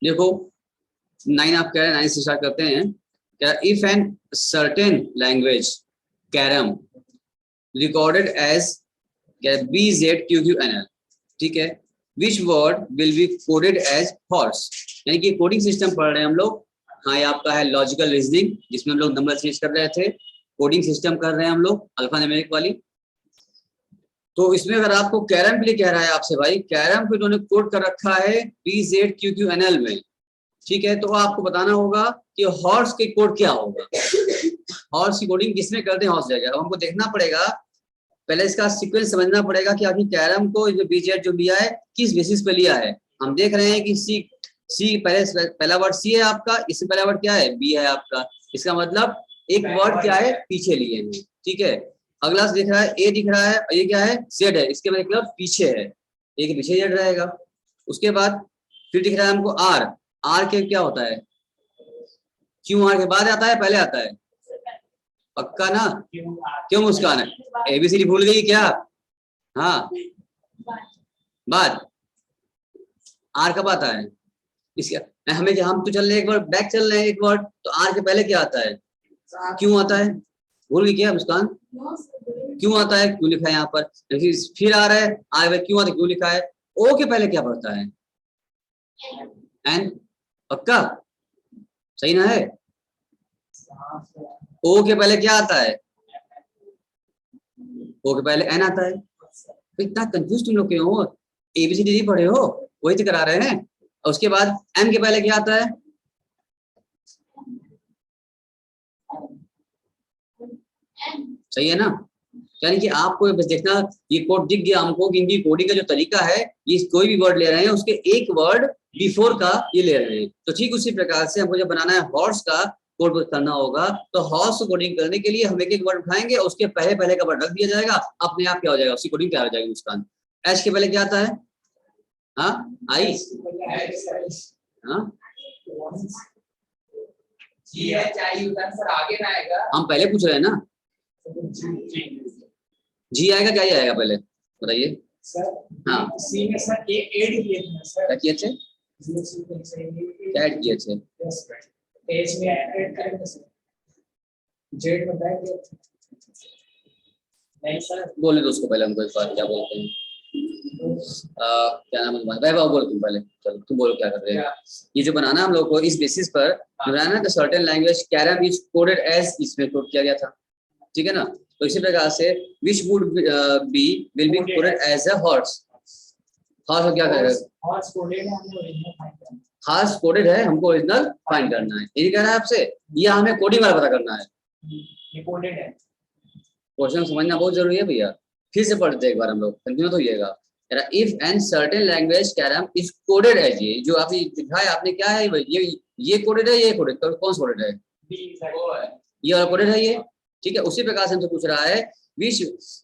देखो 9 आप कह रहे हैं, 9 से स्टार्ट करते हैं। क्या if an certain language carom recorded as BZQQNL, ठीक है, which word will be coded as horse. यानी कि कोडिंग सिस्टम पढ़ रहे हैं हम लोग। हाँ, ये आपका है लॉजिकल रीजनिंग, जिसमें हम लोग नंबर चेंज कर रहे थे। कोडिंग सिस्टम कर रहे हैं हम लोग अल्फा न्यूमेरिक वाली। तो इसमें अगर आपको कैरम के लिए कह रहा है आपसे, भाई कैरम को इन्होंने कोड कर रखा है BZQQNL में, ठीक है, तो आपको बताना होगा कि हॉर्स के कोड क्या होगा। हॉर्स की कोडिंग किसमें करते हैं, हॉर्स जाएगा। हमको देखना पड़ेगा, पहले इसका सीक्वेंस समझना पड़ेगा कि आखिर कैरम को जो BZ जो लिया है किस बेसिस पे लिया है। हम देख रहे हैं कि सी पहला वर्ड सी है आपका, इससे पहला वर्ड क्या है, बी है आपका। इसका मतलब एक वर्ड क्या है, पीछे लिए हैं, ठीक है। अगला दिख रहा है ए दिख रहा है, और ये क्या है, जेड है, इसके मतलब पीछे है, एक पीछे जेड रहेगा। उसके बाद फिर दिख रहा है हमको आर। आर के क्या होता है, क्यों आर के बाद आता है पहले आता है, पक्का ना, क्यों मुस्कान है, एबीसीडी भूल गई क्या। हाँ, बाद आर कब आता है, इसका हमें हम तो चल रहे एक वर्ड बैक चल रहे हैं एक वर्ड, तो आर के पहले क्या आता है, क्यों आता है, भूल गई क्या मुस्कान, क्यों आता है, क्यों लिखा है यहाँ पर। फिर आ रहा है आर, क्यों आता है, क्यों लिखा है। ओ के पहले क्या पड़ता है, एन, पक्का सही ना है। ओ के पहले क्या आता है, ओ के पहले एन आता है। तो इतना कंफ्यूज तुम लोग क्यों हो, एबीसीडी नहीं पढ़े हो, वही तो करा रहे हैं। और उसके बाद एम के पहले क्या आता है, सही है ना। यानी कि आपको बस देखना, ये कोड दिख गया हमको कि इनकी कोडिंग का जो तरीका है, ये कोई भी वर्ड ले रहे हैं उसके एक वर्ड बिफोर का ये ले रहे हैं। तो ठीक उसी प्रकार से हमको जब बनाना है हॉर्स का कोड करना होगा, तो हॉर्स कोडिंग करने के लिए हम एक एक वर्ड उठाएंगे, उसके पहले पहले का वर्ड रख दिया जाएगा, अपने आप क्या हो जाएगा, उसकी कोडिंग क्या हो जाएगी। मुस्कान एच के पहले क्या आता है, हाँ आई, हाँ हम पहले पूछ रहे हैं ना, जी आएगा क्या, ही आएगा पहले बताइए। हाँ सी में सर ए ऐड किए थे सर, क्या किए थे, क्या ऐड किए थे, एच में ऐड करेंगे सर, जेड में बैक नहीं सर, बोले तो उसको पहले हमको एक बार क्या बोलते हैं, क्या नाम है तुम्हारा, वैभव बोल तुम पहले, चलो तुम बोलो क्या कर रहे हैं। ये जो बनाना हम लोग को इस बेसिस पर बनाना है, certain language carrom is coded as, इसमें कोड किया गया था, ठीक है ना। तो इसी प्रकार से which would be will be coded as a horse. Horse क्या करेगा, हॉर्स कोडेड है, हॉर्स कोडेड है, हमको ओरिजिनल फाइंड करना है, यही कह रहा है आपसे, या हमें कोडिंग वाला पता करना है, ये कोडेड है। क्वेश्चन समझना बहुत जरूरी है भैया, फिर से पढ़ते एक बार हम लोग, कंटिन्यू तो होइएगा। If an certain language carrom is coded as, ये जो आपने दिखाया आपने क्या है, ये कोडेड है, ये कोडेड, कौन सा कोडेड है, ये और कोडेड है ये, ठीक है। उसी प्रकार से हमसे पूछ रहा है which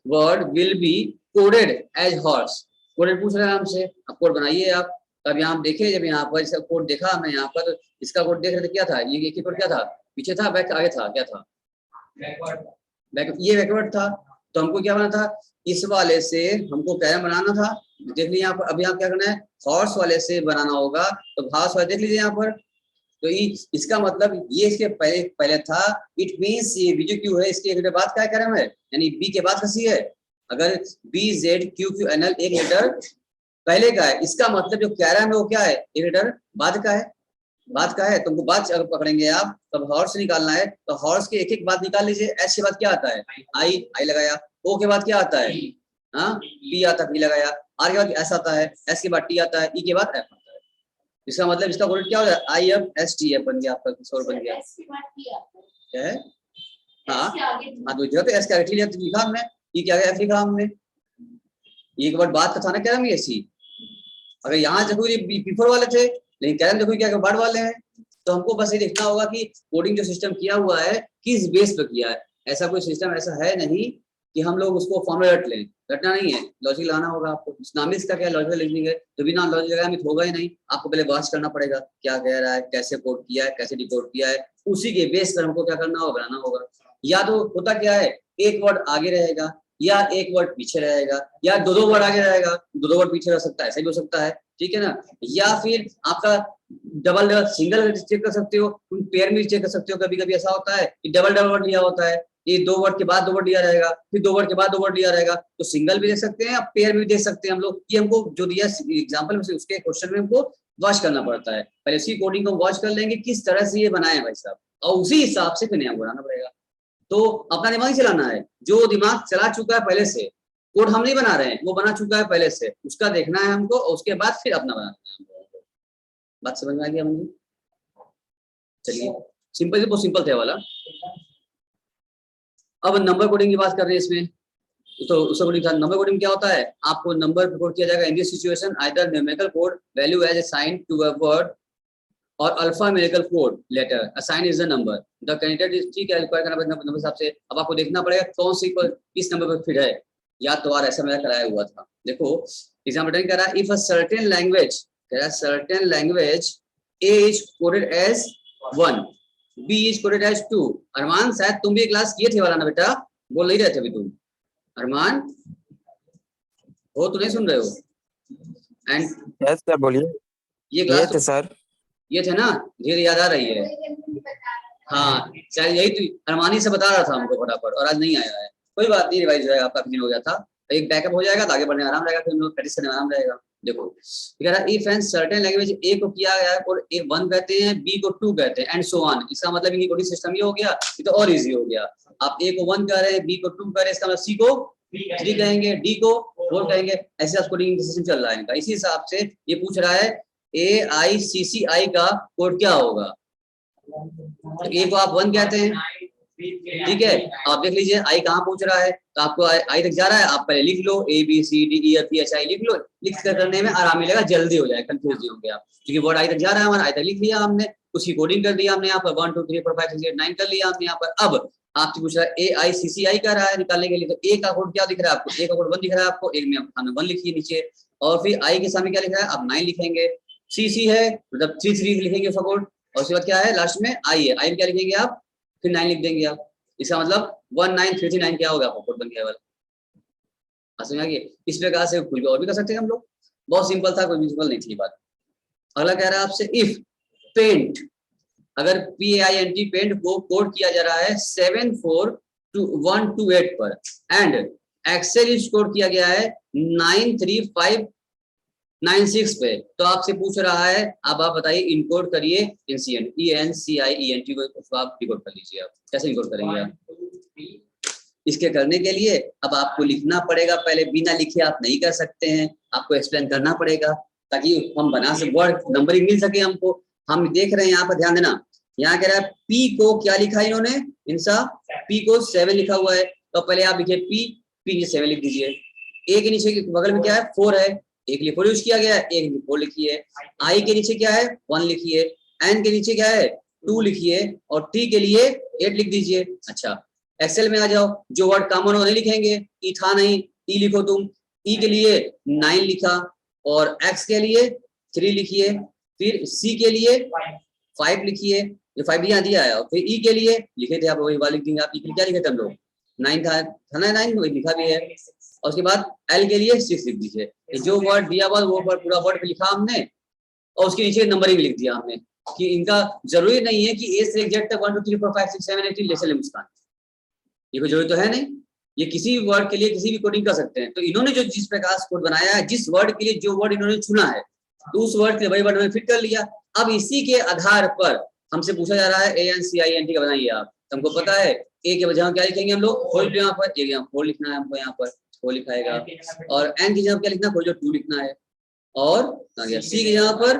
word will be coded as horse, coded पूछ रहा है हमसे। अब कोड बनाइए आप। अब यहाँ देखे, जब यहाँ पर इसका कोड देखा हमने, यहाँ पर इसका कोड देख रहे थे, क्या था ये कोड, क्या था, पीछे था बैक आगे था, क्या था, बैक, ये बैकवर्ड था। तो हमको क्या बनाना था, इस वाले से हमको कैरम बनाना था, देख लीजिए यहाँ पर। अब यहाँ क्या करना है, हॉर्स वाले से बनाना होगा, तो हॉर्स वाले देख लीजिए यहाँ पर। तो इसका मतलब ये इसके पहले था, इट मींस ये बी जो क्यू है, इसके एक लेटर बाद क्या कैरम है, यानी बी के बाद का सी है। अगर BZQQNL एक लेटर पहले का है, इसका मतलब जो कैरम है वो क्या है, एक लेटर बाद का है, बाद का है। तुमको बाद अगर पकड़ेंगे आप, तब हॉर्स निकालना है, तो हॉर्स के एक एक बाद निकाल लीजिए। एच के बाद क्या आता है, आई लगाया। ओ के बाद क्या आता है, हाँ पी आता है, पी लगाया। आर के बाद एस आता है, एस के बाद टी आता है, ई के बाद एफ आता है। इसका मतलब इसका कोड क्या हो जाए, IFSTF बन गया आपका, किशोर बन गया, क्या है, हाँ हाँ, तो जो एस का लिखा हमने, ये क्या एफ लिखा हमने, एक वर्ड बात का था ना कैरम, ये सी। अगर यहाँ देखो ये बिफोर वाले थे, लेकिन कैरम देखो क्या वर्ड वाले हैं। तो हमको बस ये देखना होगा कि कोडिंग जो सिस्टम किया हुआ है किस बेस पर किया है। ऐसा कोई सिस्टम ऐसा है नहीं कि हम लोग उसको फॉर्मूला रट लें, रटना नहीं है, लॉजिक लगाना होगा आपको। नाम इसका क्या लॉजिकल रीजनिंग है, तो बिना लॉजिक लगाए तो होगा ही नहीं। आपको पहले वॉच करना पड़ेगा क्या कह रहा है, कैसे कोड किया है, कैसे डिकोड किया है, उसी के बेस पर हमको क्या करना होगा, बनाना होगा। या तो होता क्या है, एक वर्ड आगे रहेगा, या एक वर्ड पीछे रहेगा, या दो वर्ड आगे रहेगा, दो वर्ड पीछे रह सकता है, ऐसा भी हो सकता है। ठीक है ना। या फिर आपका डबल सिंगल चेक कर सकते हो, तुम पेयर में चेक कर सकते हो। कभी कभी ऐसा होता है कि डबल डबल वर्ड लिया होता है, ये 2 वर्ड के बाद 2 वर्ड लिया रहेगा, फिर 2 वर्ड के बाद 2 वर्ड लिया रहेगा, तो सिंगल भी देख सकते हैं, पेयर भी देख सकते हैं हम लोग। ये हमको जो दिया एग्जाम्पल में से उसके क्वेश्चन में हमको वॉच करना पड़ता है। पहले उसी कोडिंग को वॉच कर लेंगे किस तरह से ये बनाए भाई साहब, और उसी हिसाब से फिर नया बनाना पड़ेगा। तो अपना दिमाग ही चलाना है, जो दिमाग चला चुका है पहले से, कोड हम नहीं बना रहे हैं, वो बना चुका है पहले से, उसका देखना है हमको, और उसके बाद फिर अपना बनाना है हमको। बात समझ में आ गया मुझे? चलिए, सिंपल से बहुत सिंपल थे वाला। अब नंबर कोडिंग की बात कर रहे हैं इसमें, तो उसका कोडिंग था। नंबर कोडिंग क्या होता है, आपको नंबर कोड किया जाएगा in this situation either numerical code value as assigned to a word और alpha numerical code letter assign is the number the candidate is, ठीक है, रिक्वायर करना पड़ेगा नंबर हिसाब से। अब आपको देखना पड़ेगा कौन सी किस नंबर पर फिट है, या तो यार ऐसा मेरा कराया हुआ था। देखो एग्जाम्पल कह रहा है इफ अ सर्टेन लैंग्वेज, कह रहा है certain language A is coded as 1, B is coded as 2। Arman शायद तुम भी क्लास किए थे वाला ना बेटा, बोल नहीं रहे थे अभी तुम, अरमान हो तो नहीं सुन रहे हो? एंड यस सर बोलिए। ये क्लास थे सर, ये थे ना, धीरे याद आ रही है। हाँ शायद यही तो अरमानी से बता रहा था हमको फटाफट, और आज नहीं आया है। कोई बात नहीं, रिवाइज हो आपका दिन हो गया था, एक बैकअप हो जाएगा तो आगे बढ़ने आराम रहेगा, फिर प्रैक्टिस करने आराम रहेगा। देखो कह रहा है इफ एंड सर्टेन लैंग्वेज ए को किया गया है और ए 1 कहते हैं, बी को 2 कहते हैं एंड सो ऑन। इसका मतलब इनकी कोडिंग सिस्टम ये हो गया, ये तो और इजी हो गया। आप ए को 1 कह रहे हैं, बी को 2 कह रहे हैं, इसका मतलब सी को 3 कहेंगे, डी को 4 कहेंगे, ऐसे कोडिंग सिस्टम चल रहा है इनका। इसी हिसाब से ये पूछ रहा है AICCI का कोड क्या होगा। तो ए को आप 1 कहते हैं, ठीक है, आप देख लीजिए आई कहाँ पूछ रहा है, तो आपको आई तक जा रहा है, आप पहले लिख लो ABCDEFGHI लिख लो, लिख कर करने में आराम मिलेगा, जल्दी हो जाए, कंफ्यूज नहीं होंगे आप, क्योंकि वर्ड आई तक जा रहा है हमारा, आई तक लिख लिया हमने, उसकी कोडिंग कर दिया हमने यहाँ पर 1 2 3 4 5 6 7 9 कर लिया हमने यहाँ पर। अब आपसे पूछ रहा है AICCI का रहा है निकालने के लिए, तो ए का कोड क्या दिख रहा है आपको, ए का कोड 1 दिख रहा है आपको, एक में सामने 1 लिखिए नीचे, और फिर आई के सामने क्या लिख रहा है, आप 9 लिखेंगे, CC है मतलब 3 3 लिखेंगे उसका कोड, और उसके बाद क्या है लास्ट में आई है, आई में क्या लिखेंगे आप, फिर 9 लिख देंगे आप। इसका मतलब 19339 क्या होगा, कोड बन गया वाला। समझ आ गया? इस प्रकार से कुछ और भी कर सकते हैं हम लोग, बहुत सिंपल था, कोई म्यूजिकल नहीं थी बात। अगला कह रहा है आपसे इफ पेंट, अगर PAINT पेंट को कोड किया जा रहा है 74128 पर एंड एक्सेल इज कोड किया गया है 93596 पे, तो आपसे पूछ रहा है अब आप बताइए इनकोड करिए एनसीएंट ENCIENT को आप डिकोड कर लीजिए। आप कैसे इनकोड करेंगे आप? इसके करने के लिए अब आपको लिखना पड़ेगा, पहले बिना लिखे आप नहीं कर सकते हैं, आपको एक्सप्लेन करना पड़ेगा ताकि हम बना सके, वर्ड नंबरिंग मिल सके हमको। हम देख रहे हैं यहाँ पर, ध्यान देना, यहाँ कह रहा है P को क्या लिखा है इन्होंने, इंसा P को 7 लिखा हुआ है, तो पहले आप लिखिए P 7 लिख दीजिए। ए के नीचे बगल में क्या है 4 है, एक लिए 4 यूज किया गया है, एक 4 लिखिए। आई के नीचे क्या है 1 लिखिए, एन के नीचे क्या है 2 लिखिए, और टी के लिए 8 लिख दीजिए। अच्छा एक्सेल में आ जाओ, जो वर्ड कॉमन हो नहीं लिखेंगे, ई था नहीं, ई लिखो तुम, ई के लिए 9 लिखा, और एक्स के लिए 3 लिखिए, फिर सी के लिए 5 लिखिए, जो 5 यहाँ दिया है, और फिर ई के लिए लिखे थे आप वही वाले लिख देंगे आप, ई के लिए क्या लिखे थे हम लोग 9 था ना, 9 वही लिखा भी है, और उसके बाद एल के लिए 6 लिख दीजिए। जो वर्ड दिया हुआ वो पूरा वर्ड पे लिखा हमने, और उसके नीचे नंबरिंग लिख दिया हमने, कि इनका जरूरी नहीं है कि ए से जेड तक 1 2 3 4 5 6 7 8 ले चले मुस्कान, ये कोई जरूरी तो है नहीं, ये किसी भी वर्ड के लिए किसी भी कोडिंग कर सकते हैं। तो इन्होंने जो जिस प्रकार से कोड बनाया है, जिस वर्ड के लिए जो वर्ड इन्होंने चुना है, तो उस वर्ड के वही वर्ड में फिट कर लिया। अब इसी के आधार पर हमसे पूछा जा रहा है ANCIENT का बनाइए आप, तो हमको पता है ए के वजह क्या लिखेंगे हम लोग 4 यहाँ पर, एक यहाँ 4 लिखना है हमको, यहाँ पर 4 लिखाएगा, और एन की जगह क्या लिखना है 2 लिखना है, और सी की जगह पर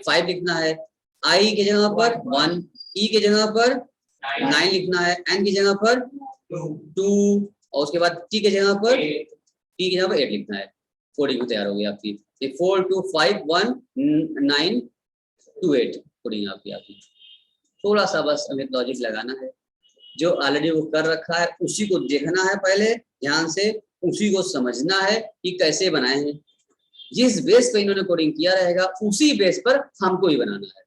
5 लिखना है, आई के जगह पर 1, ई के जगह पर 9 लिखना है, एन की जगह पर 2, और उसके बाद टी के जगह पर 8 लिखना है। कोडिंग तैयार हो गई आपकी, 4 2 5 1 9 2 8 कोडिंग आपकी। थोड़ा सा बस हमें लॉजिक लगाना है, जो ऑलरेडी वो कर रखा है उसी को देखना है पहले ध्यान से, उसी को समझना है कि कैसे बनाए हैं। जिस बेस पे इन्होंने कोडिंग किया रहेगा उसी बेस पर हमको ही बनाना है।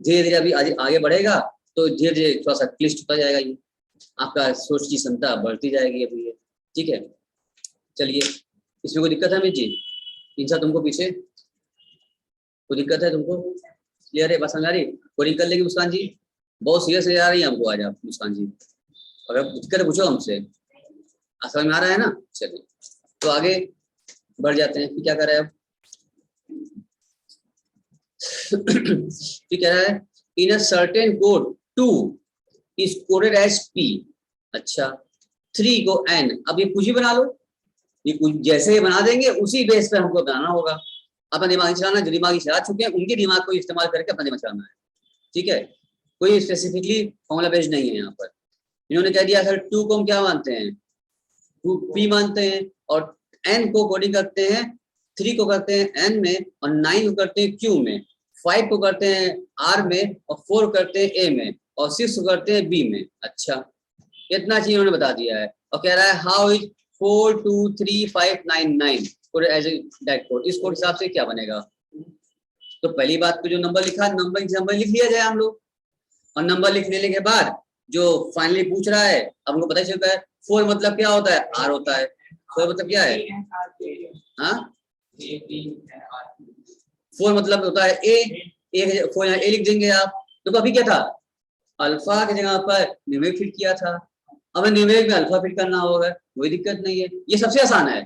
धीरे धीरे अभी आगे बढ़ेगा तो धीरे धीरे थोड़ा सा क्लिष्ट होता जाएगा, ये आपका सोच की क्षमता बढ़ती जाएगी अभी ये, ठीक है। चलिए इसमें कोई दिक्कत है अमित जी? इंसान तुमको पीछे कोई दिक्कत है तुमको? क्लियर है? बस समझ आ रही? कोई दिक्कत लेगी मुस्कान जी? बहुत सीरियस आ रही है हमको आज आप मुस्कान जी, अगर दिक्कत है पूछो हमसे। समझ में आ रहा है ना? चलिए तो आगे बढ़ जाते हैं। क्या कर रहे हैं अब? कह रहा है in a certain code 2 is coded as P। अच्छा 3 को N। अब ये कुछ ही बना लो, ये कुछ जैसे ही बना देंगे उसी बेस पे हमको बनाना होगा। अपना दिमाग चलाना, जो दिमाग चला चुके हैं उनके दिमाग को इस्तेमाल करके अपना दिमाग चलाना है। ठीक है, कोई स्पेसिफिकली फॉर्मूला बेस्ड नहीं है यहाँ पर। इन्होंने कह दिया सर 2 को हम क्या मानते हैं? 2 P मानते हैं, और N को कोडिंग करते हैं, 3 को करते हैं N में, और 9 को करते हैं Q में, 5 को करते हैं R में, और 4 करते हैं A में, और 6 को करते हैं B में। अच्छा इतना चीज उन्होंने बता दिया है। और कह रहा है how is 4 2 3 5 9 9 code as A that code. इस कोड हिसाब से क्या बनेगा? तो पहली बात तो जो नंबर लिखा, नंबर लिख लिया जाए हम लोग, और नंबर लिख लेने के बाद जो फाइनली पूछ रहा है अब हमको पता चलता है 4 मतलब क्या होता है? R होता है। 4 मतलब क्या है? हाँ 4 मतलब होता है A। 4 यहाँ A लिख देंगे आप। तो अभी क्या था? अल्फा की जगह पर न्यूमेरिक फिट किया था, अब न्यूमेरिक में अल्फा फिट करना होगा, कोई दिक्कत नहीं है, ये सबसे आसान है।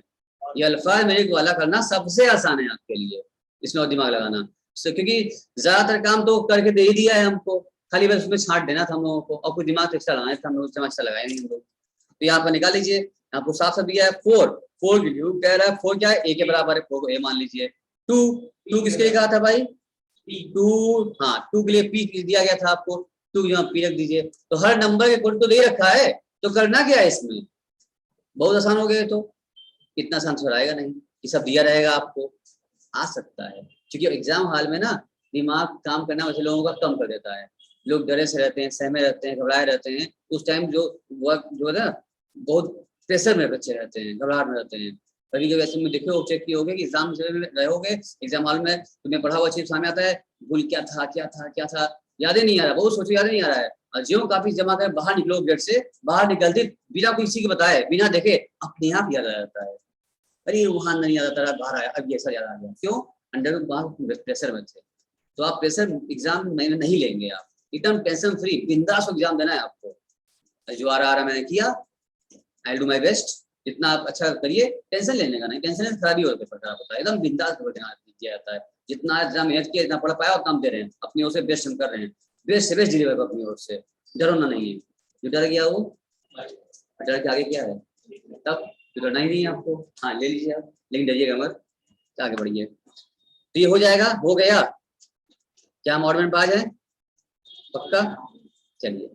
ये अल्फा न्यूमेरिक वाला करना सबसे आसान है आपके लिए, इसमें और दिमाग लगाना। क्योंकि ज्यादातर काम तो करके दे ही दिया है हमको, खाली बस उसमें छांट देना था हम लोगों को, और कुछ दिमाग एक्स्ट्रा लगाना था, हम लोग दिमाग एक्स्ट्रा लगाए नहीं हम लोग। तो यहाँ पर निकाल लीजिए, आपको साफ साफ दिया है 4 कह रहा है 4 क्या है? A के बराबर है, 4 को A मान लीजिए। 2 किसके लिए कहा था भाई? 2, हाँ 2 के लिए P दिया गया था आपको, 2 यहाँ P रख दीजिए। तो हर नंबर के कोड तो दे रखा है, तो करना क्या है इसमें? बहुत आसान हो गया। तो इतना आसान तो आएगा नहीं कि सब दिया रहेगा आपको, आ सकता है क्योंकि एग्जाम हॉल में ना दिमाग काम करना वैसे लोगों का कम कर देता है। लोग डरे से रहते हैं, सहमे रहते हैं, घबराए रहते हैं। उस टाइम जो वर्क जो है ना बहुत प्रेशर में बच्चे रहते हैं, घबराहट में रहते हैं। कभी कभी ऐसे में देखो चेक किए होगे कि एग्जाम में रहोगे, एग्जाम हॉल में तुम्हें पढ़ा हुआ चीज सामने आता है, भूल क्या था क्या था क्या था याद ही नहीं आ रहा, बहुत सोचो याद नहीं आ रहा है। और ज्यों काफी जमा कर बाहर निकलो गेट से, बाहर निकलते बिना किसी के बताए, बिना देखे अपने आप याद आ जाता है। अरे वहां नहीं याद आता, बाहर आया अब ये सब याद आ गया। क्यों? अंडर प्रेशर में थे। तो आप प्रेशर एग्जाम में नहीं लेंगे, आप एकदम टेंशन फ्री बिंदास एग्जाम देना है आपको। जो आ रहा मैंने किया, आई डू माई बेस्ट, जितना आप अच्छा करिए, टेंशन लेने का नहीं, टेंशन से खराबी होता है, खराब होता है। एकदम बिंदास किया जाता है, जितना एग्जाम मेहनत किया, जितना पढ़ पाया उतना हम दे रहे हैं, अपनी ओर से बेस्ट हम कर रहे हैं, बेस्ट से बेस्ट डिलीवर अपनी ओर से, डरो ना नहीं है। जो डर गया वो डर के आगे क्या है, तब तो डरना ही नहीं है आपको। हाँ ले लीजिए आप, लेकिन डरिएगा मत, आगे बढ़िए। तो ये हो जाएगा, हो गया क्या? हम ऑर्डर में पास है पक्का? चलिए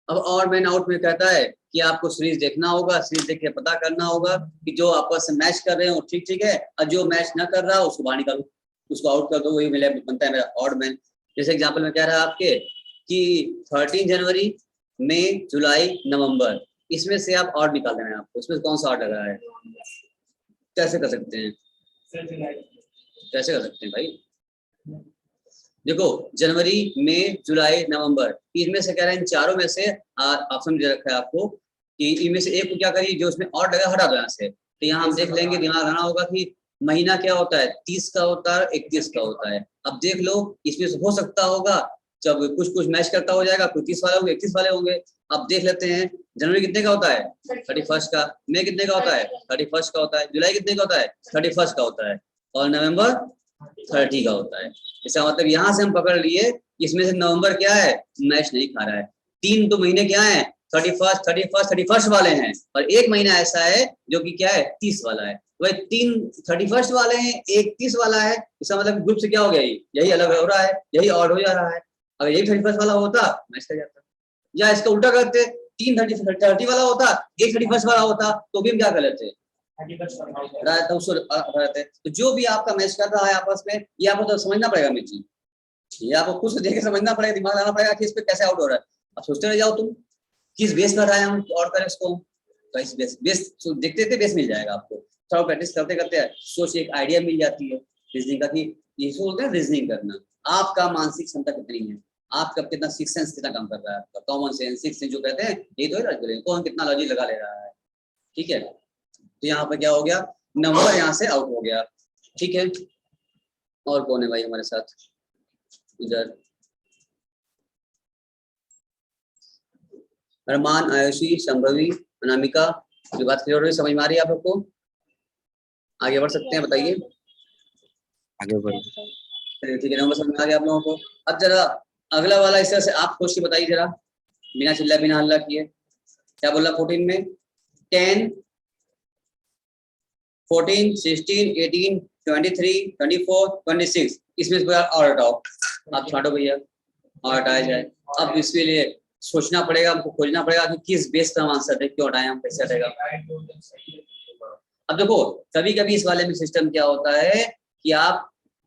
अब और मैन आउट में कहता है कि आपको सीरीज देखना होगा, सीरीज देख के पता करना होगा कि जो आपस में मैच कर रहे हो ठीक ठीक है, और जो मैच ना कर रहा उसको बाहर निकालो, उसको आउट कर दो, वही मेरा बनता है मेरा ऑड मैन। जैसे एग्जाम्पल में कह रहा है आपके कि 13 जनवरी, मई, जुलाई, नवंबर, इसमें से आप ऑड निकाल देना है आपको, इसमें कौन सा ऑड लग रहा है? कैसे कर सकते हैं? कैसे कर सकते हैं भाई? देखो जनवरी, मई, जुलाई, नवंबर, इनमें से कह रहे हैं इन चारों में से ऑप्शन दे रखा है आपको कि इनमें से एक को क्या करिए, जो उसमें ऑड लगा हटा दो यहाँ से। तो यहाँ हम देख लेंगे, दिमाग लगाना होगा कि महीना क्या होता है, 30 का होता है, 31 का होता है। अब देख लो इसमें से हो सकता होगा जब कुछ कुछ मैच करता हो जाएगा, कोई 30 वाले होंगे, 31 वाले होंगे। अब देख लेते हैं जनवरी कितने का होता है? 31 का। मई कितने का होता है? 31 का होता है। जुलाई कितने का होता है? 31 का होता है। और नवंबर 30 का होता है। इसका मतलब यहाँ से हम पकड़ लिए इसमें से नवंबर क्या है, मैच नहीं खा रहा है। 3 तो महीने क्या है, 31 वाले हैं, और एक महीना ऐसा है जो कि क्या है, 30 वाला है। वही 3 31 वाले हैं, एक 30 वाला है। इसका मतलब ग्रुप से क्या हो गया, यही अलग हो रहा है, यही ऑड हो जा रहा है। अगर यही 31 वाला होता मैच कर जाता, या इसका उल्टा करते, 3 30 वाला होता, एक 31 वाला होता, तो भी हम क्या कर लेते, तो जो भी आपका मैच कर रहा है आपस में, ये आपको तो समझना पड़ेगा मेरी चीज, ये आपको खुद से देख के समझना पड़ेगा, दिमाग लगाना पड़ेगा कि इस पे कैसे आउट हो रहा है। अब सोचते रह जाओ तुम किस बेस पर रहा है हम और करें इसको, तो इस बेस देखते देखते बेस मिल जाएगा आपको। थोड़ा प्रैक्टिस करते करते सोच एक आइडिया मिल जाती है रीजनिंग का, कि ये बोलते हैं रीजनिंग करना, आपका मानसिक क्षमता कितनी है, आपका कितना सिक्स सेंस कितना काम कर रहा है, आपका कॉमन सेंस, सिक्स सेंस जो कहते हैं, ये तो है कौन कितना लॉजिक लगा ले रहा है। ठीक है, तो यहाँ पर क्या हो गया, नंबर यहाँ से आउट हो गया। ठीक है, और कौन है भाई हमारे साथ इधर? अरमान, आयुषी, संभवी, अनामिका, जो बात क्लियर हो रही, समझ में आ रही है आप लोग को? आगे बढ़ सकते हैं, बताइए। आगे बढ़ो। ठीक है, नंबर समझ में आ गया आप लोगों को। अब जरा अगला वाला इस तरह से आप सोच के बताइए जरा, बिना चिल्ला बिना हल्ला किए। क्या बोला 14 में? 10, 14, 16, 18, 23, 24, 26, इसमें से और हटाओ। आप छाटो भैया, और हटाया जाए। अब इसके लिए सोचना पड़ेगा, हमको खोजना पड़ेगा कि किस बेस पर हम आंसर क्यों हटाए, हम कैसे हटेगा। अब देखो, कभी कभी इस वाले में सिस्टम क्या होता है कि आप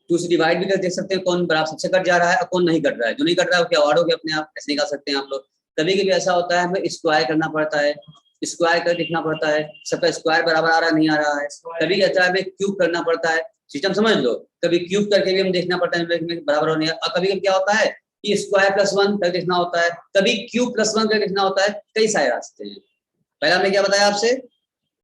2 से डिवाइड भी कर देख सकते हैं, कौन बराबर सबसे कट जा रहा है और कौन नहीं कट रहा है। जो नहीं कट रहा है वो क्या वार्ड हो गया, अपने आप ऐसे निकाल सकते हैं आप लोग। कभी कभी ऐसा होता है हमें स्क्वायर करना पड़ता है, स्क्वायर कर देखना पड़ता है सबका स्क्वायर बराबर आ रहा नहीं आ रहा है। कभी कहता है हमें क्यूब करना पड़ता है, सिस्टम समझ लो। कभी क्यूब करके भी हम देखना पड़ता है बराबर हो नहीं। और कभी कभी क्या होता है कि स्क्वायर +1 कर देखना होता है, कभी क्यूब +1 कर देखना होता है। कई सारे रास्ते हैं। पहला हमने क्या बताया आपसे,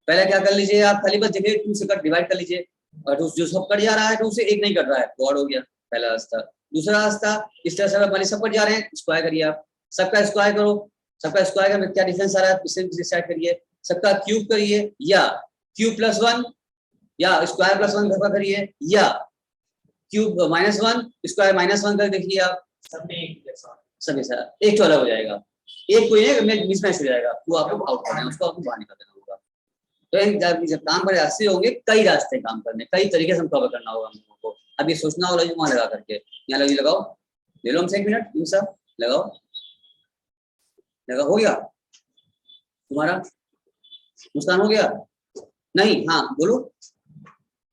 पहले क्या कर लीजिए आप, खाली बस देखिए 2 से कट डिवाइड कर लीजिए, और जो सब कट जा रहा है 2 से 1 नहीं कट रहा है तो और हो गया, पहला रास्ता। दूसरा रास्ता, इस तरह से पहले सब कट जा रहे हैं, स्क्वायर करिए आप, सबका स्क्वायर करो, सबका स्क्वायर का क्या डिफरेंस आ रहा है इसे डिसाइड करिए, सबका क्यूब करिए, या क्यूब +1 या स्क्वायर +1 सबका करिए, या क्यूब -1 स्क्वायर -1 कर देखिए आप, सब ऐसा एक तो अलग हो जाएगा, एक कोई है मिसमैच हो जाएगा, वो आपको आउट करना है, उसको आपको बाहर निकाल देना होगा। तो जब काम पर रास्ते होंगे, कई रास्ते काम करने, कई तरीके से हम कवर करना होगा हम लोगों को। अब ये सोचना होगा वहां लगा करके, यहाँ लगी लगाओ, ले लो हमसे 1 मिनट, इन सब लगाओ, लगा हो गया तुम्हारा? मुस्कान हो गया? नहीं, हाँ बोलो,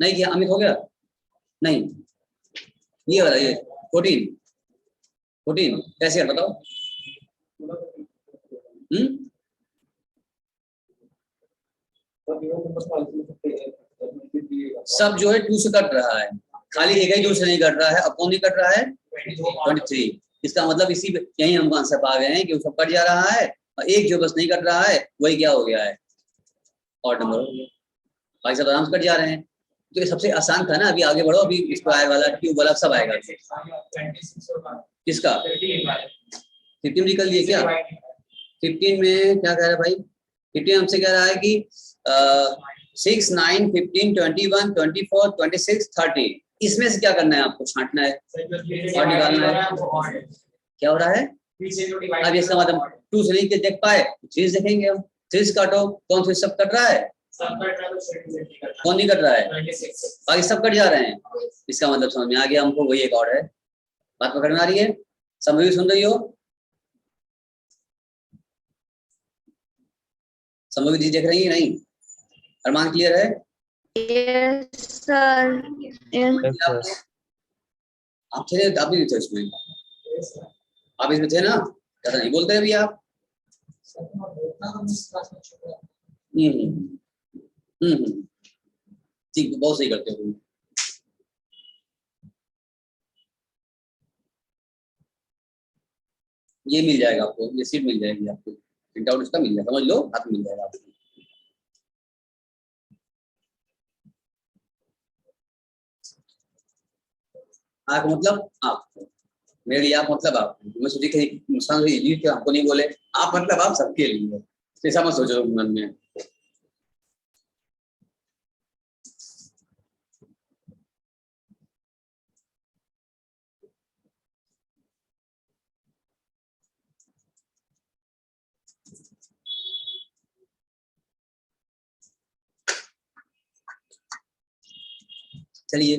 नहीं किया? अमित हो गया? नहीं, ये वाला ये 14 कैसे है बताओ? सब जो है 2 से कट रहा है, खाली एक ही 2 से नहीं कट रहा है। अब कौन नहीं कट रहा है? 23। इसका मतलब इसी यही हम आंसर पा गए हैं कि सब कट जा रहा है, और एक जो बस नहीं कट रहा है वही क्या हो गया है, और नंबर हो गया। बाकी सब आराम से कट जा रहे हैं। तो ये सबसे आसान था ना। अभी आगे बढ़ो, अभी स्क्वायर वाला क्यूब वाला सब आएगा। किसका 15 निकल लिए क्या? 15 में क्या कह रहा है भाई? 15 हमसे कह रहा है कि 6, 9, 15, 21, 24, 26, 30, इसमें से क्या करना है आपको? छांटना है और निकालना है। क्या हो रहा है? अब इसका मतलब 2 से नहीं देख पाए, 3 देखेंगे हम। 3 काटो, कौन सा सब कट रहा है? कौन नहीं कट रहा है? बाकी सब कट जा रहे हैं। इसका मतलब समझ में आ गया हमको, वही एक और है। बात पकड़ में आ रही है? समझ सुन रही हो? समझ जी देख रही है? नहीं, अरमान क्लियर है? Yes sir. आप थे, आप भी थे इसमें, आप इसमें थे ना? ज्यादा नहीं बोलते अभी आप। ठीक, बहुत सही करते हो। ये मिल जाएगा आपको, ये सीट मिल जाएगी आपको, प्रिंट आउट इसका मिल जाएगा, समझ लो, हाथ में मिल जाएगा आपको। आप मतलब आप, मेरे लिए आप मतलब आप, मैं सोची कहीं नुकसान हुई ये क्या हमको नहीं बोले, आप मतलब आप सबके लिए, ऐसा मत सोचो मन में। चलिए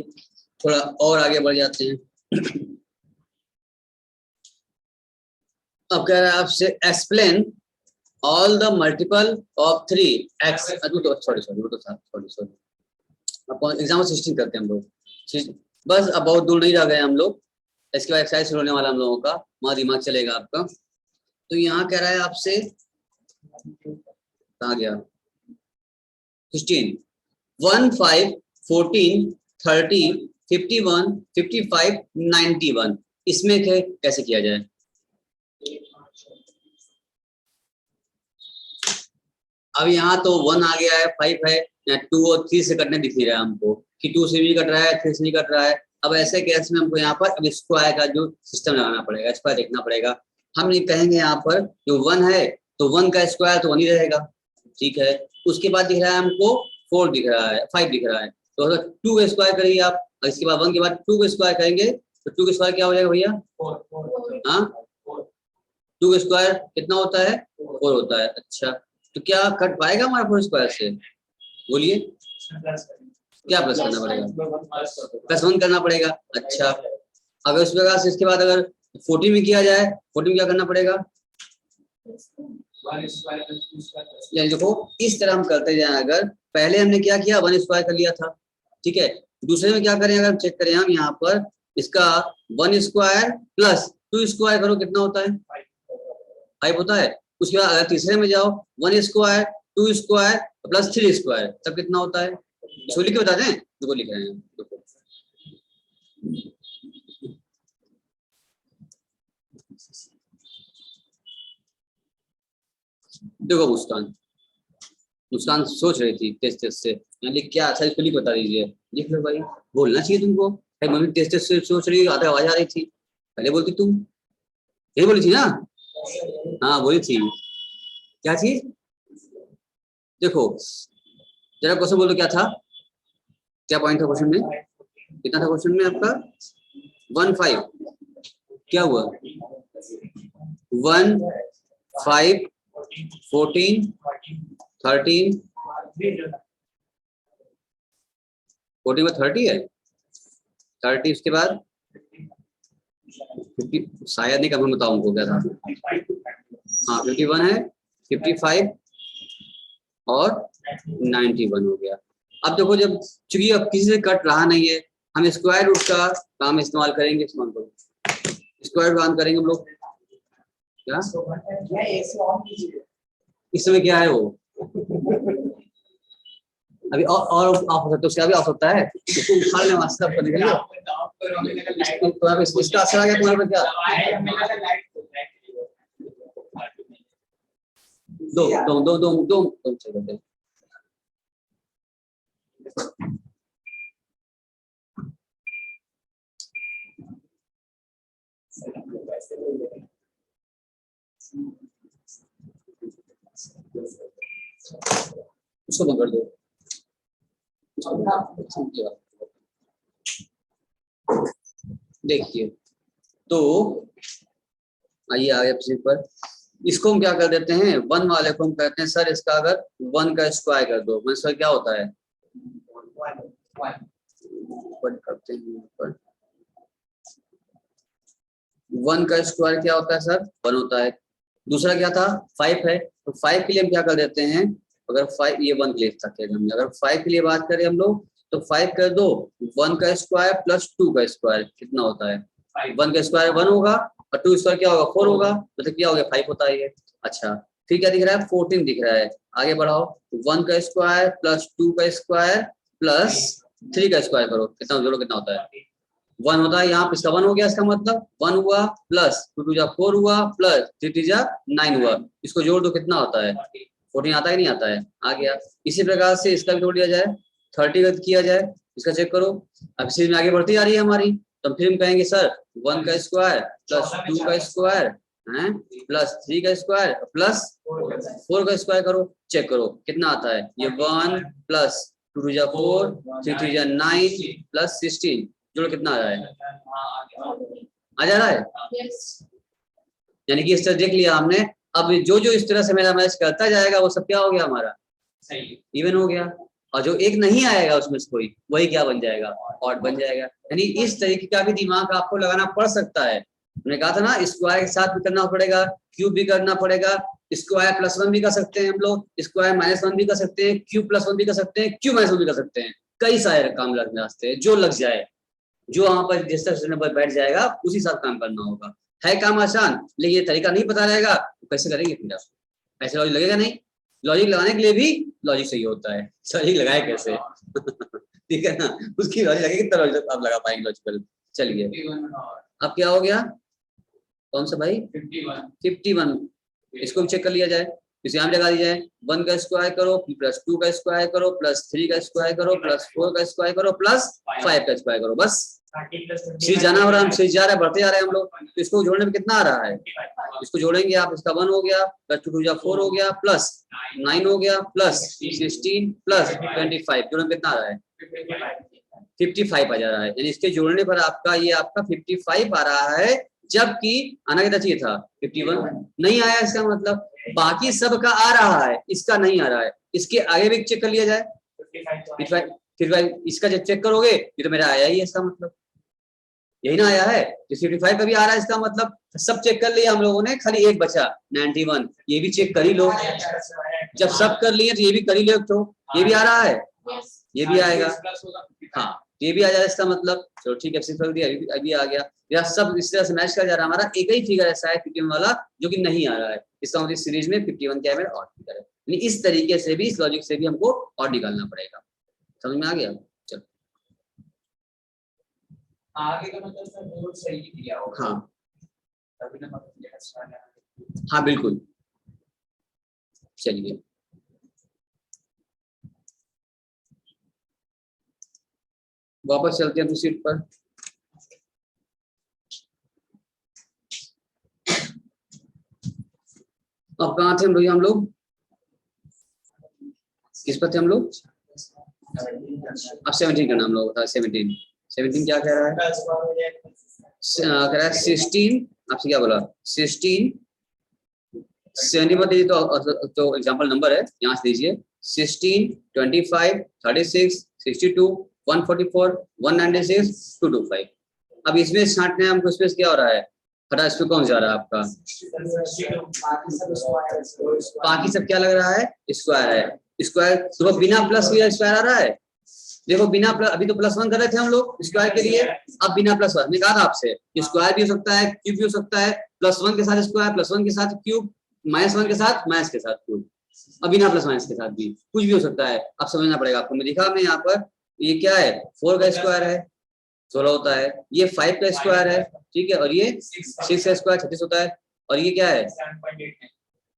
थोड़ा और आगे बढ़ जाते हैं। अब कह रहा है आपसे explain all the multiple of 3x, sorry अब एग्जाम्पल 16 करते हैं हम लोग। बस अब बहुत दूर नहीं रह गए हम लोग, इसके बाद एक्सरसाइज शुरू होने वाला हम लोगों का, वहां दिमाग चलेगा आपका। तो यहाँ कह रहा है आपसे, कहाँ गया? 16, 1, 5, 14, 30, 51, 55, 91, इसमें कैसे किया जाए? अब यहाँ तो 1 आ गया है, 5 है, यहाँ 2 और 3 से कटने दिख नहीं रहा है हमको कि 2 से भी कट रहा है, 3 से नहीं कट रहा है। अब ऐसे केस में हमको यहाँ पर अब स्क्वायर का जो सिस्टम लगाना पड़ेगा, स्क्वायर देखना पड़ेगा। हम ये कहेंगे यहाँ पर जो 1 है तो 1 का स्क्वायर तो 1 ही रहेगा, ठीक है। उसके बाद दिख रहा है हमको 4 दिख रहा है, 5 दिख रहा है, तो अगर 2 का स्क्वायर करिए आप, इसके बाद 1 के बाद 2 का स्क्वायर करेंगे तो 2 का स्क्वायर क्या हो जाएगा भैया? 4। 2 का स्क्वायर कितना होता है? 4 होता है। अच्छा, तो क्या कट पाएगा हमारा 4 स्क्वायर से? बोलिए, क्या प्लस करना पड़ेगा? +1 करना पड़ेगा। अच्छा, अगर उस प्रकार से इसके बाद अगर 40 में किया जाए, 40 में क्या करना पड़ेगा? यानी देखो इस तरह हम करते जाए। अगर पहले हमने क्या किया, 1 स्क्वायर कर लिया था, ठीक है। दूसरे में क्या करें, अगर चेक करें हम यहाँ पर इसका 1 स्क्वायर प्लस 2 स्क्वायर करो, कितना होता है? 5 होता है। उसके बाद अगर तीसरे में जाओ, 1 स्क्वायर 2 स्क्वायर प्लस 3 स्क्वायर, तब कितना होता है? इसको लिख के बता दें, देखो लिख रहे हैं, देखो देखो मुस्कान सोच रही थी तेज तेज से, लिख क्या? अच्छा, इसको लिख बता दीजिए, लिख लो भाई, बोलना चाहिए तुमको। भाई मम्मी तेज तेज से सोच रही, आधा आवाज आ रही थी, पहले बोलती तुम, यही बोली थी ना? हाँ बोली थी, क्या चीज? देखो जरा क्वेश्चन बोलो, क्या था, क्या पॉइंट था क्वेश्चन में? कितना था क्वेश्चन में आपका? 1 5, क्या हुआ? 1 5 14 13 14 में 30 है, 30 उसके बाद 50, शायद नहीं, कम बताओ उनको क्या था। हाँ 51 है, 55 और 91 हो गया। अब देखो, जब चूंकि अब किसी से कट रहा नहीं है, हम स्क्वायर रूट का काम इस्तेमाल करेंगे। स्क्वायर रूट काम करेंगे हम लोग, क्या इस समय क्या है वो अभी और ऑफ हो सकता है, उसका भी ऑफ होता है, उसको उखाड़ ले वास्तव करने के लिए। इसका असर आ गया तुम्हारे पर क्या? दो चल रहे। उसको बंद कर दो। देखिए, तो आइए आगे पिछले पर, इसको हम क्या कर देते हैं, 1 वाले को हम कहते हैं सर इसका अगर 1 का स्क्वायर कर दो, मतलब सर क्या होता है? 1 करते हैं पर 1 का स्क्वायर क्या होता है सर? 1 होता है। दूसरा क्या था? 5 है, तो 5 के लिए हम क्या कर देते हैं, अगर 5 ये 1 के लिए सकते हैं हमने, अगर 5 के लिए बात करें हम लोग तो 5 कर दो 1 का स्क्वायर प्लस 2 का स्क्वायर, कितना होता है? 1 का स्क्वायर 1 होगा और 2 स्क्वायर क्या होगा? 4 होगा, मतलब क्या हो गया? 5 होता है ये। अच्छा, फिर क्या दिख रहा है? 14 दिख रहा है। आगे बढ़ाओ, 1 का स्क्वायर प्लस 2 का स्क्वायर प्लस 3 का स्क्वायर करो, कितना जोड़ो, कितना होता है? 1 होता है। यहाँ पे इसका 1 हो गया, इसका मतलब 1 हुआ प्लस 2 2 जा 4 हुआ प्लस 3 3 जा 9 हुआ, इसको जोड़ दो, कितना होता है? 14 आता है कि नहीं आता है? आ गया। इसी प्रकार से इसका भी जोड़ दिया जाए, 30 का किया जाए, इसका चेक करो। अब इसी में आगे बढ़ती जा रही है हमारी, तो फिर हम कहेंगे सर 1 का स्क्वायर प्लस 2 का स्क्वायर है प्लस 3 का स्क्वायर प्लस 4 का स्क्वायर करो, चेक करो कितना आता है? ये 1 प्लस 2 2 जा 4 3 3 जा 9 प्लस 16, जोड़ो कितना आ रहा है? आ जा रहा है। यानी कि इस तरह देख लिया हमने। अब जो जो इस तरह से मेरा मैच करता जाएगा वो सब क्या हो गया हमारा? सही, इवन हो गया। और जो एक नहीं आएगा उसमें से कोई, वही क्या बन जाएगा? ऑड बन जाएगा। यानी इस तरीके का भी दिमाग आपको लगाना पड़ सकता है। मैंने कहा था ना, स्क्वायर के साथ भी करना पड़ेगा, क्यूब भी करना पड़ेगा, स्क्वायर +1 भी कर सकते हैं हम लोग, स्क्वायर -1 भी कर सकते हैं, क्यूब +1 भी कर सकते हैं, क्यूब -1 भी कर सकते हैं। कई सारे काम लगने वास्ते जो लग जाए, जो वहां पर जिस तरह पर बैठ जाएगा उसी साथ काम करना होगा। है काम आसान, लेकिन ये तरीका नहीं पता रहेगा तो कैसे करेंगे फिर आप? ऐसे लॉजिक लगेगा नहीं। लॉजिक लगाने के लिए भी लॉजिक चाहिए होता है, लॉजिक लगाए कैसे? ठीक है ना, उसकी लॉजिक लगेगी कितना लॉजिक आप लगा पाएंगे लॉजिकल। चलिए, अब क्या हो गया? कौन सा भाई? 51। इसको भी चेक कर लिया जाए, इसे यहाँ लगा दीजिए, 1 का स्क्वायर करो प्लस 2 का स्क्वायर करो प्लस 3 का स्क्वायर करो प्लस 4 का स्क्वायर करो प्लस 5 का स्क्वायर करो, बस सीरीज जाना हो रहा है, सीरीज जा रहा है, बढ़ते जा रहे हैं हम लोग। तो इसको जोड़ने में कितना आ रहा है, इसको जोड़ेंगे आप, इसका 1 हो गया प्लस 2 2 4 हो गया प्लस 9 हो गया प्लस 16 प्लस 25, जोड़ने में कितना आ रहा है 55 आ जा रहा है। यानी इसके जोड़ने पर आपका ये आपका 55 आ रहा है, जबकि आना कितना चाहिए था 51 नहीं आया। इसका मतलब बाकी सब का आ रहा है, इसका नहीं आ रहा है। इसके आगे भी चेक कर लिया जाए, फिर भाई इसका जब चेक करोगे ये तो मेरा आया ही है, इसका मतलब यही ना आया है। जो 55 का भी आ रहा है, इसका मतलब सब चेक कर लिया हम लोगों ने, खाली एक बचा 91, ये भी चेक कर ही लो। जब सब कर लिए तो ये भी कर ही लो, तो ये भी आ रहा है, ये भी आएगा, हाँ ये भी आ जाएगा। इसका मतलब चलो ठीक है, सिर्फ दिया अभी आ गया, या सब इस तरह से मैच कर जा रहा है। हमारा एक ही फिगर ऐसा है 51 वाला जो कि नहीं आ रहा है, इसका मतलब सीरीज में 51 क्या है मेरा ऑड फिगर है। यानी इस तरीके से भी, इस लॉजिक से भी हमको ऑड निकालना पड़ेगा। समझ में आ गया? चलो आगे का मतलब सर नोट सही दिया होगा। हाँ तभी ना मतलब हाँ बिल्कुल। चलिए वापस चलते हैं दूसरी शीट पर। अब कहाँ थे भैया हम लोग, किस पर थे हम लोग? अब 17 का नाम लोग था। 17 क्या कह रहा है? कह रहा है 16, आपसे क्या बोला 16 70 मत दीजिए, तो एग्जांपल नंबर है, यहाँ से दीजिए 16 25 36 62 144 196 225। अब इसमें छांटने हैं हमको, इसमें क्या हो रहा है, फटा इस पे कौन जा रहा है आपका, बाकी सब क्या लग रहा है स्क्वायर है। स्क्वायर तो बिना प्लस के स्क्वायर आ रहा है, देखो बिना प्लस, अभी तो +1 कर रहे थे हम लोग स्क्वायर के लिए, अब बिना +1 मैंने कहा था आपसे स्क्वायर भी हो सकता है, क्यूब भी हो सकता है, +1 के साथ स्क्वायर, +1 के साथ क्यूब, -1 के साथ माइनस के साथ क्यूब, अब बिना प्लस माइनस के साथ भी कुछ भी हो सकता है। अब समझना पड़ेगा आपको, मैं दिखा हमने यहाँ पर, ये क्या है 4 का स्क्वायर है 16 होता है, ये 5 का स्क्वायर है ठीक है, और ये 6 का स्क्वायर 36 होता है, और ये क्या है,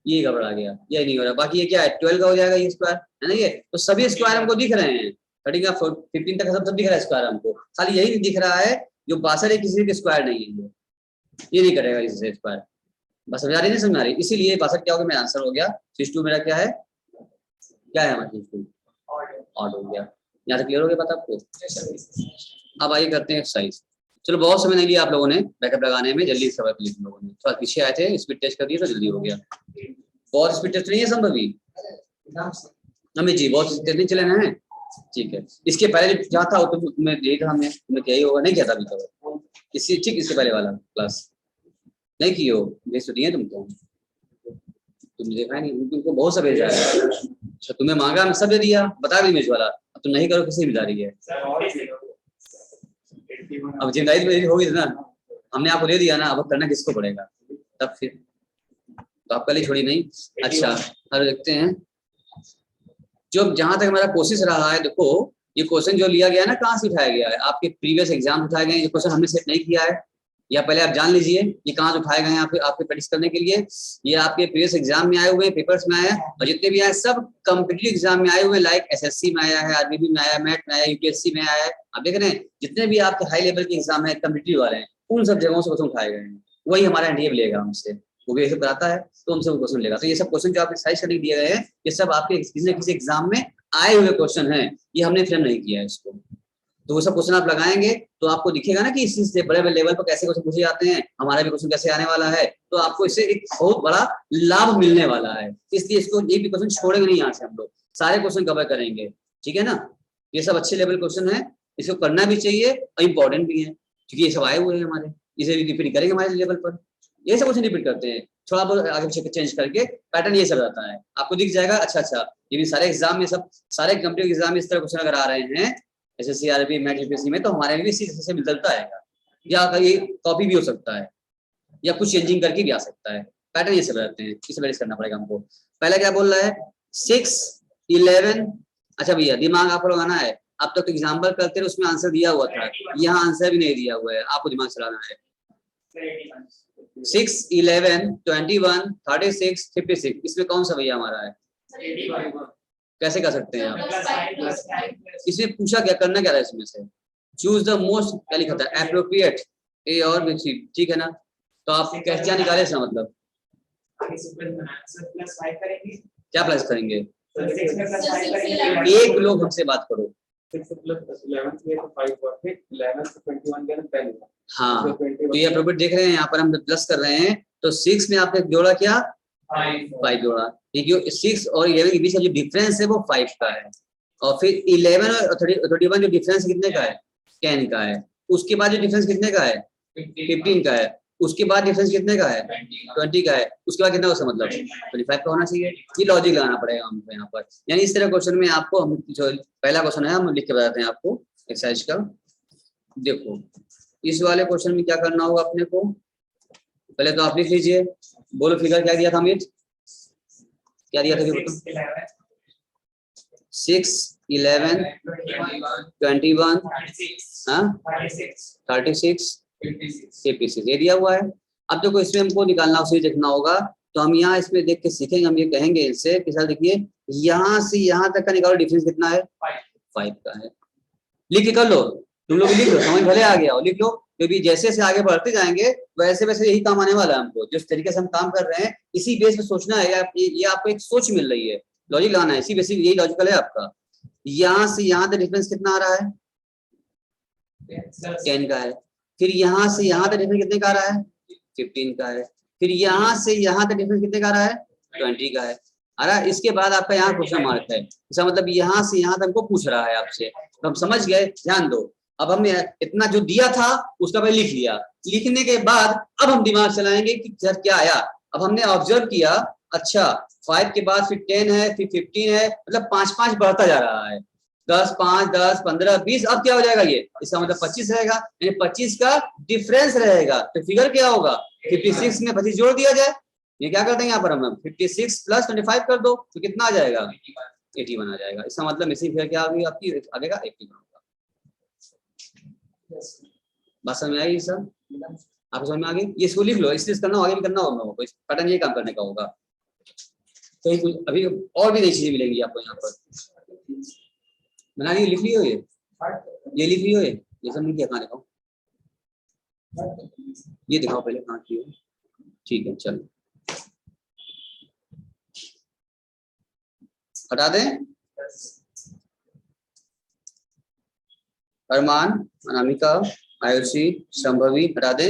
ये घबरा गया, ये नहीं हो रहा, बाकी ये क्या है 12 का हो जाएगा ये स्क्वायर है ना। ये तो सभी स्क्वायर हमको दिख रहे हैं, 30 का 15 तक सब दिख रहा है स्क्वायर हमको, खाली यही नहीं दिख रहा है जो 62 है किसी के स्क्वायर नहीं है, ये नहीं करेगा इससे स्क्वायर। बस समझ आ रही, नहीं समझ आ रही, इसीलिए 62 क्या हो गया, मेरा आंसर हो गया 62 मेरा क्या है, क्या है हमारा 62 ऑड हो गया। यहाँ तक क्लियर हो गया बात आपको? अब आइए करते हैं एक्सरसाइज। चलो बहुत समय नहीं लिया आप लोगों ने बैकअप लगाने में, जल्दी समय लिया तुम लोगों ने, थोड़ा पीछे आए थे, स्पीड टेस्ट कर दिए तो जल्दी हो गया। बहुत स्पीड टेस्ट नहीं है संभवी अमित जी, बहुत तेज नहीं चले हैं, ठीक है। इसके पहले जहाँ था तो तुम्हें देखा हमने, तुम्हें क्या ही होगा, नहीं किया था अभी तक इसी, ठीक इसके पहले वाला क्लास नहीं की हो, भेज तो दिए तुमको, तुमने देखा नहीं, तुमको बहुत सब भेजा है, अच्छा तुम्हें मांगा मैं सब दे दिया, बता दी मेज वाला, अब तुम नहीं करो किसी जिम्मेदारी है, अब जिम्मेदारी होगी ना, हमने आपको दे दिया ना, अब करना किसको पड़ेगा तब फिर, तो आप कल ही छोड़ी नहीं। अच्छा अब देखते हैं, जो जहां तक हमारा कोशिश रहा है, देखो ये क्वेश्चन जो लिया गया है ना, कहाँ से उठाया गया है, आपके प्रीवियस एग्जाम उठाए गए, ये क्वेश्चन हमने सेट नहीं किया है, या पहले आप जान लीजिए ये कहाँ से उठाए गए हैं आपके प्रैक्टिस करने के लिए। ये आपके प्रीवियस एग्जाम में आए हुए, पेपर्स में आया, और जितने भी आए सब कॉम्पिटिटिव एग्जाम में आए हुए, लाइक एसएससी में आया है, आरबीबी में आया, मैट में आया, यूपीएससी में आया है, आप देख रहे हैं जितने भी आपके हाई लेवल के एग्जाम है कॉम्पिटिटिव वाले हैं, उन सब जगहों से क्वेश्चन उठाए गए हैं, वही हमारा एनडीए लेगा हमसे, वो भी ऐसे कराता है तो हमसे वो क्वेश्चन लेगा। तो ये सब क्वेश्चन जो आपके साइज करके दिए गए हैं, ये सब आपके किसी न किसी एग्जाम में आए हुए क्वेश्चन हैं, ये हमने फ्रेम नहीं किया है इसको, तो वो सब क्वेश्चन आप लगाएंगे तो आपको दिखेगा ना कि इस चीज से बड़े लेवल पर कैसे क्वेश्चन पूछे जाते हैं, हमारा भी क्वेश्चन कैसे आने वाला है, तो आपको इससे एक बहुत बड़ा लाभ मिलने वाला है। इसलिए इसको ये भी क्वेश्चन छोड़ेंगे नहीं, यहाँ से हम लोग सारे क्वेश्चन कवर करेंगे, ठीक है ना। ये सब अच्छे लेवल क्वेश्चन है, इसको करना भी चाहिए और इम्पोर्टेंट भी है, क्योंकि ये सब आए हुए हैं हमारे, इसे भी रिपीट करेंगे हमारे लेवल पर, ये सब क्वेश्चन रिपीट करते हैं, थोड़ा बहुत आगे पीछे चेंज करके पैटर्न ये सब रहता है, आपको दिख जाएगा। अच्छा ये भी सारे एग्जाम में, सब सारे कॉम्पिटिटिव एग्जाम में इस तरह क्वेश्चन अगर आ रहे हैं एसएससी आरबी मैट यूपीएससी में, तो हमारे भी इसी से मिलता आएगा, या ये कॉपी भी हो सकता है या कुछ चेंजिंग करके भी आ सकता है, पैटर्न ये सब रहते हैं, इसे बैलेंस करना पड़ेगा हमको। पहला क्या बोल रहा है 6 11, अच्छा भैया दिमाग आपको लगाना है, आप तक तो एग्जाम्पल करते रहे, उसमें आंसर दिया हुआ था, यहाँ आंसर भी नहीं दिया हुआ है, आपको दिमाग चलाना है। 6, 11, 21, 36, 56, इसमें कौन सा भैया हमारा है? कैसे कर सकते हैं आप? इसमें पूछा क्या, करना क्या था इसमें से? चूज द मोस्ट, क्या लिखा था? एप्रोप्रिएट ए और बी सी, ठीक है ना? तो आप कैसे क्या निकाले इसका मतलब? क्या प्लस करेंगे? एक लोग हमसे बात करो। 6 plus 11 से 5 हुआ, फिर 11 से 21 गया 10 हुआ। हाँ, तो तो ये अप्रोप्रिएट देख रहे हैं, यहाँ पर हम प्लस कर रहे हैं, तो 6 में आपने जोड़ा क्या? 5 जोड़ा। ये जो 6 और 11 के बीच का जो डिफरेंस है वो 5 का है, और फिर 11 और 31 जो डिफरेंस कितने का है? 10 का है। उसके बाद जो डिफरेंस कितने का है? 15 का है। उसके बाद डिफरेंस कितने का है? 20 का है। उसके बाद कितना उसका मतलब 25 का होना चाहिए। ये लॉजिक लगाना पड़ेगा हमको यहाँ पर। यानी इस तरह क्वेश्चन में आपको, हम जो पहला क्वेश्चन है हम लिख के बताते हैं आपको एक्सरसाइज का। देखो इस वाले क्वेश्चन में क्या करना होगा अपने को, पहले तो आप लिख लीजिए। बोलो फिगर क्या दिया था अमित? क्या दिया था? 6, 11, 21, 36, 56 ये दिया हुआ है। अब देखो इसमें हमको निकालना उसे देखना होगा, तो हम यहाँ इसमें देख के सीखेंगे। हम ये कहेंगे इनसे कि सर देखिए यहाँ से यहाँ तक का निकालो, डिफरेंस कितना है? 5 का है। लिख के कर लो, तुम लोग लिख लो, समझ भले आ गया हो, लिख लो, क्योंकि जैसे जैसे आगे बढ़ते जाएंगे वैसे वैसे यही काम आने वाला है हमको। जिस तरीके से हम काम कर रहे हैं इसी बेस पे सोचना है, ये आपको एक सोच मिल रही है, लॉजिक लगाना है, इसी बेसिस यही लॉजिकल है आपका। यहाँ से यहाँ तक डिफरेंस कितना आ रहा है? 10 का है। फिर यहाँ से यहाँ तक डिफरेंस कितने का आ रहा है? 15 का है। फिर यहाँ से यहाँ तक डिफरेंस कितने का आ रहा है? 20 का है। आ रहा है। इसके बाद आपका यहाँ क्वेश्चन मार्क है, इसका मतलब यहाँ से यहाँ तक हमको पूछ रहा है आपसे, तो हम समझ गए। ध्यान दो, अब हमने इतना जो दिया था उसका पहले लिख लिया, लिखने के बाद अब हम दिमाग चलाएंगे कि सर क्या आया। अब हमने ऑब्जर्व किया, अच्छा 5 के बाद फिर 10 है, फिर 15 है, मतलब 5-5 बढ़ता जा रहा है। 10, 5, 10, 15, 20, अब क्या हो जाएगा ये? इसका मतलब 25 रहेगा, यानी 25 का डिफरेंस रहेगा। तो फिगर क्या होगा? 56 में 25 जोड़ दिया जाए। ये क्या कर देंगे यहाँ पर हम 56 प्लस 25 कर दो, तो कितना आ जाएगा? 81 आ जाएगा। इसका मतलब इसी फिगर क्या होगी आपकी? आगेगा 81 होगा। बात समझ में आई सर? आपको समझ में आ गई? ये इसको लिख लो, इसलिए करना आगे भी करना होगा, हमको इस पैटर्न ये काम करने का होगा। तो अभी और भी नई चीजें मिलेंगी आपको यहाँ पर। बना ली, लिख लियो ये लिख लियो ये सब नहीं किया, कहाँ दिखाओ? ये दिखाओ पहले कहाँ की हो। ठीक है चलो हटा दें। अरमान, अनामिका, आयुषी, संभवी हटा दें।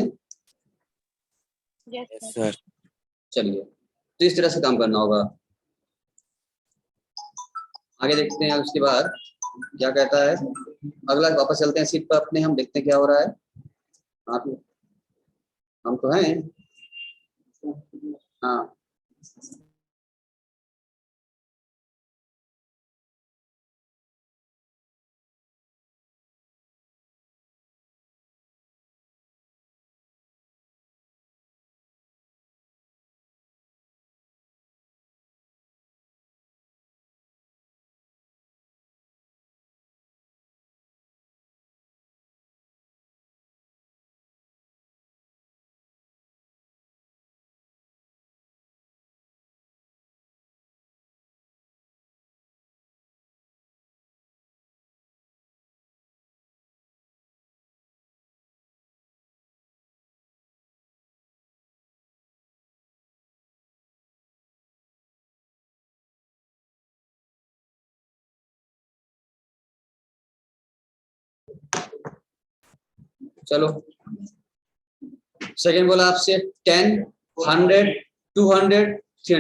Yes sir. चलिए, तो इस तरह से काम करना होगा। आगे देखते हैं उसके बाद क्या कहता है। अगला वापस चलते हैं सीट पर अपने, हम देखते हैं क्या हो रहा है। आप हम तो हैं, हाँ चलो, सेकंड बोला आपसे 10, 100, 200,